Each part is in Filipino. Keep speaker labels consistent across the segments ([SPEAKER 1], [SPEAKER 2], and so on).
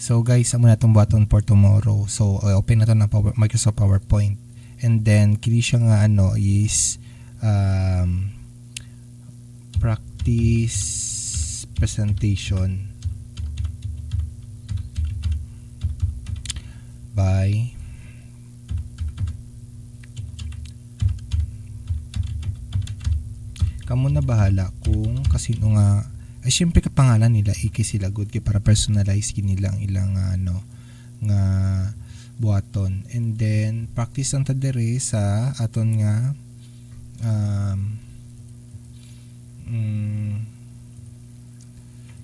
[SPEAKER 1] So guys, amo na itong buhaton for tomorrow. So open na to ng Microsoft PowerPoint. And then kini siya nga is practice presentation by kamo na bahala kung kasino nga ay syempre kapangalan nila sila good kay para personalize kinilang ilang nga buhaton. And then practice ang tadere sa aton nga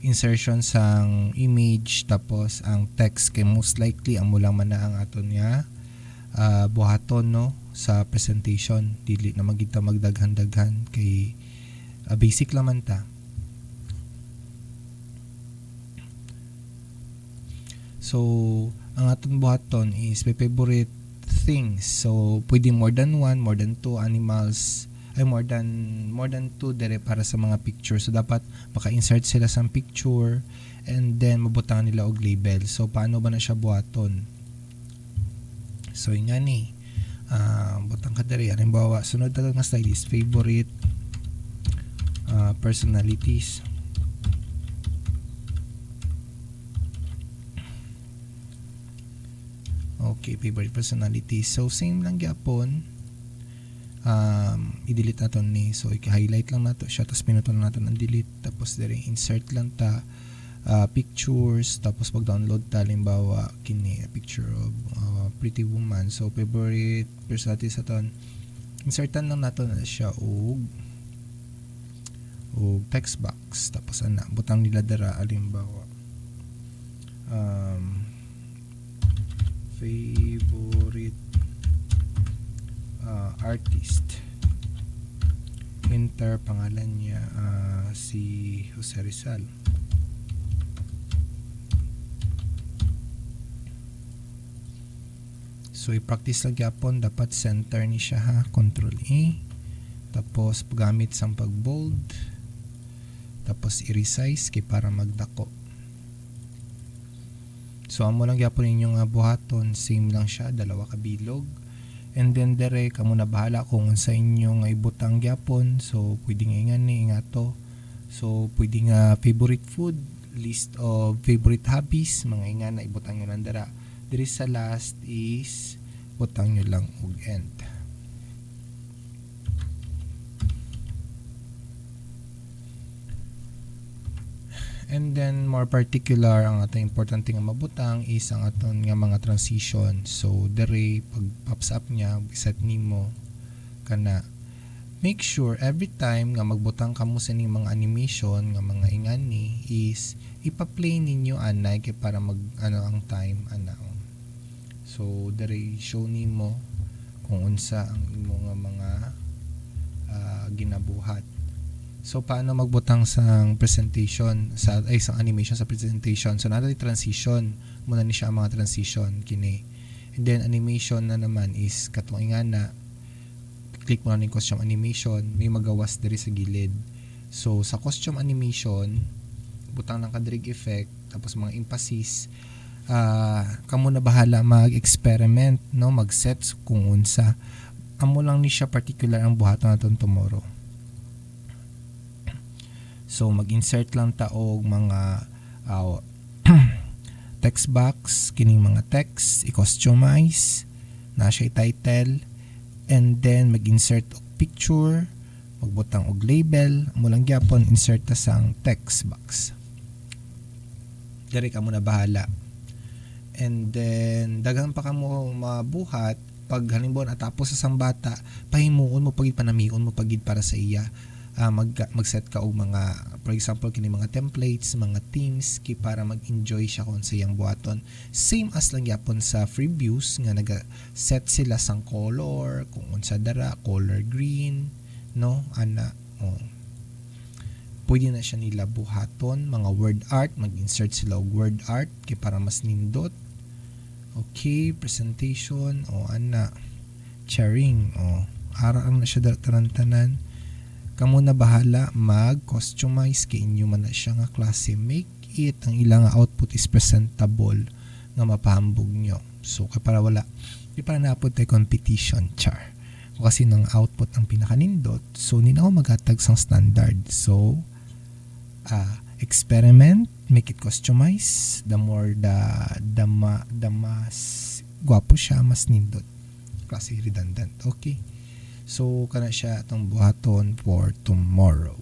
[SPEAKER 1] insertion sang image tapos ang text kay most likely ang mulang man na ang aton nga buhaton no sa presentation, dili na magita magdaghan-daghan kay basic laman ta. So ang aton buhaton is my favorite things. So pwede more than one, more than two animals, ay more than two dire para sa mga picture. So dapat maka-insert sila sa picture and then mabutangan nila og label. So paano ba na siya buhaton? So yun nga ni butang ka dire. Halimbawa, sunod na nga slide is favorite personalities. Okay, favorite personalities. So same lang gyapon. I-delete natin ni. So i-highlight lang nato siya tapos pinuton natin ang delete tapos dire insert lang ta pictures tapos pag-download ta halimbawa kini picture of pretty woman. So favorite personalities aton insertan lang nato na siya og text box tapos ana butang nila dara halimbawa favorite artist enter pangalan niya si Jose Rizal. So i-practice lang gyapon dapat center ni siya ha, control E tapos gamit sang pag-bold tapos i-resize kay para magdako. So amo lang gyapon ninyo nga buhaton, same lang siya, dalawa ka bilog. And then dire kamo na bahala kung sa inyo nga ibutang gyapon. So pwede nga ingan ni ingato. So pwede nga favorite food, list of favorite hobbies, mga ingan na ibutang nyo lang dara. Dire sa last is butang nyo lang og end. And then more particular ang atong importante nga mabutang is ang aton nga mga transition. So dere pag pops up niya set nimo kana make sure every time nga magbutang kamo sa ning mga animation nga mga ingani is ipa-play ninyo anay kay para mag ang time ana. So dere show nimo kung unsa ang imo nga mga ginabuhat. So paano magbutang sang presentation sa isang animation sa presentation? So nada transition muna ni siya ang mga transition kini. And then animation na naman is katong ingana click mo na ning costume animation, may magawas diri sa gilid. So sa costume animation butang ng kadrig effect tapos mga emphasis kamo na bahala mag-experiment no, mag-set kung unsa. Amo lang ni siya particular ang buhaton naton tomorrow. So mag-insert lang ta og mga text box kining mga text i-customize na siya title and then mag-insert og picture, magbutang og label, mo lang gyapon insert ta sang text box. Diri ka mo na bahala. And then daghang pa kamo mabuhat pag halimbawa natapos sa sang bata, pahimuon mo pagid panamion mo pagid para sa iya. Mag-set ka og mga for example kini mga templates, mga themes kay para mag-enjoy siya kon sa iyang buhaton. Same as lang yapon sa freebies nga naga-set sila sang color, kung unsa dara, color green, no? Ana, pwede na siya nila buhaton, mga word art, mag-insert sila og word art kay para mas nindot. Okay, presentation, ana, sharing, ara ang na siya tanan. Kamo na bahala mag-customize kay inyo man na siya nga klase make it ang ilang output is presentable nga mapahambog nyo. So kay para wala di para napod tayo competition char. Kung kasi ng output ang pinakanindot, so ni na ako maghatag sang standard. So experiment, make it customize, the more the mas gwapo siya, mas nindot. Kasi redundant. Okay. So kana siya atong buhaton for tomorrow.